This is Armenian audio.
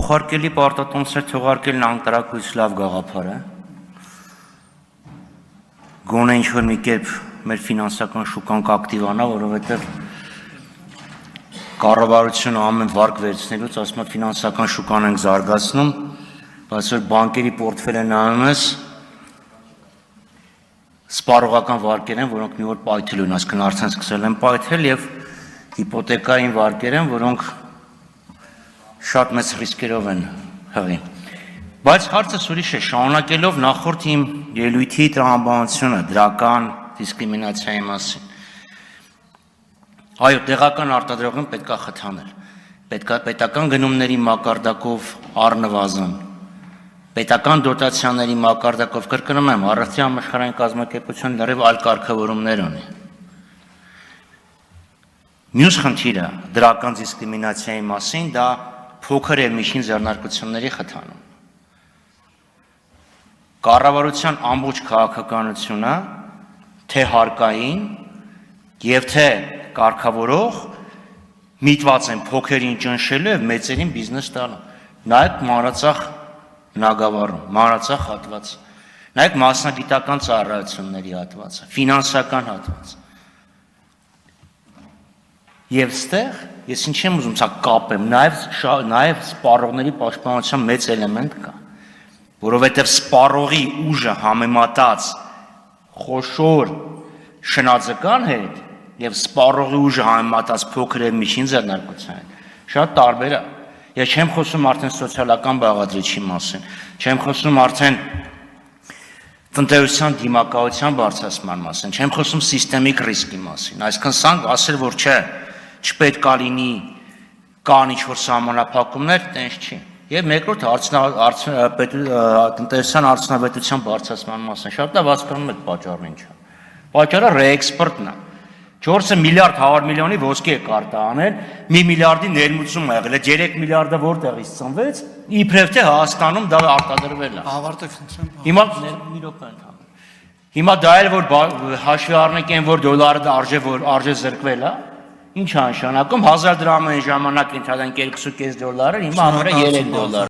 Փոխարկելի պարտատոմսեր թողարկելն անտրակույց լավ գաղափար է։ Գոնե ինչ-որ մի կերպ մեր ֆինանսական շուկան կակտիվանա, որովհետև կառավարությունը ամեն վարկ վերցնելուց ասում է ֆինանսական շուկան ենք զարգացնում, բայց որ բանկերի պորտֆելը նայում ես, սպառողական վարկեր են, որոնք մի օր պայթելու են, այսինքն արդեն սկսել են պայթել, եւ հիպոթեկային վարկեր են, որոնք շատ մեծ ռիսկերով են հղի։ Բայց հարցը ուրիշ է, շարունակելով նախորդ իմ ելույթի տրամաբանությունը դրական դիսկրիմինացիայի մասին։ Այո, տեղական արտադրողին պետք է խթանել, պետական գնումների մակարդակով առնվազն, պետական դոտացիաների մակարդակով, կրկնում եմ, առողջի համաշխարհային կազմակերպությունը լրիվ այլ կարգավորումներ ունի։ Մյուս խնդիրը դրական դիսկրիմինացիայի մասին դա փոքր եւ միջին ձեռնարկությունների խթանում։ Կառավարության ամբողջ քաղաքականությունը, թե հարկային եւ թե կարգավորող միտված են փոքերին ճնշելու եւ մեծերին բիզնես տալու։ Նայեք մանրածախ բնագավառում, մանրածախ հատված, նայեք մասնագիտական ծառայությունների հատվածը, ֆինանսական հատվածը։ Եվ ստեղ ես ինչ եմ ուզում սա կապեմ, նաև սպառողների պաշտպանության մեծ էլեմենտ կա, որովհետև սպառողի ուժը համեմատած խոշոր շնաձկան հետ եւ սպառողի ուժը համեմատած փոքր եւ միջին ձեռնարկության հետ շատ տարբեր է։ Ես չեմ խոսում արդեն սոցիալական բաղադրիչի մասին, չեմ խոսում արդեն տնտեսության դիմակայության բարձրացման մասին, չեմ խոսում սիստեմիկ ռիսկի մասին, այսինքն սա ասել որ չէ չպետք է լինի կան ինչ-որ սահմանափակումներ, տենց չի։ Եվ մեկրորդ տնտեսության արդյունավետության բարձրացման մասին, շատ լավ հասկանում եք պատճառը ինչ է։ Պատճառը ռեէքսպորտն է։ 4 միլիարդ 100 միլիոնի ոսկի է կարտա անել, 1 միլիարդի ներմուծում է եղել, այդ 3 միլիարդը որտեղից ծնվեց, իբրև թե Հայաստանում դա արտադրվել է։ Ավարտը խնդրեմ։ Հիմա մի րոպե ընդհանուր։ Հիմա դա էլ որ հաշվի առնենք այն որ դոլարը արժե զրկվել է, ինչ է նշանակում 1000 դրամային ժամանակ ընդհանրեն 2.5 դոլարը, հիմա ամենը 3 դոլար։